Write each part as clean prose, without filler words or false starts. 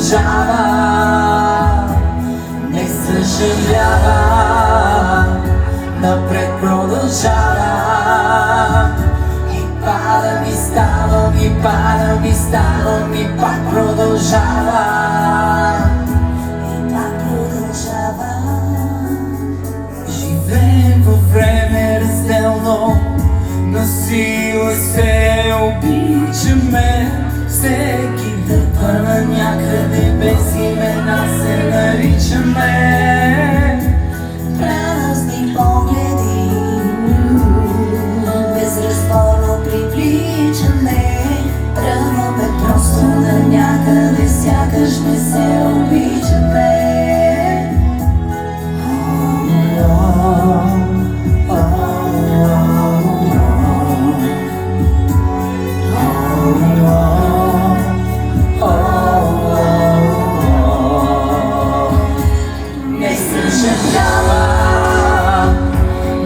продължава, не съжалява, напред продължава. И падам и ставам, и падам и ставам, и пак продължава. И пак продължава. Живеем във време разделно, насила се обичаме. Всеки дърпа на някъде, без имена се наричаме. Празни погледи, безразборно привличане. Тръгваме просто на някъде, сякаш не се обичаме.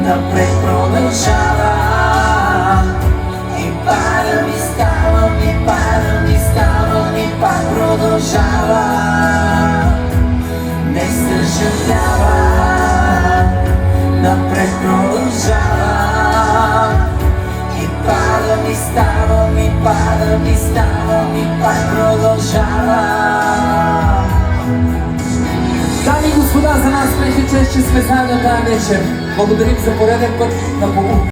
Напред продължава. И падам и ставам, и падам и ставам, и пак продължава. Не съжалява, напред продължава. И падам и ставам, и падам и ставам, и пак продължава. Дами и господа, за нас беше чест, че сме заедно тази вечер. Благодарим за пореден път на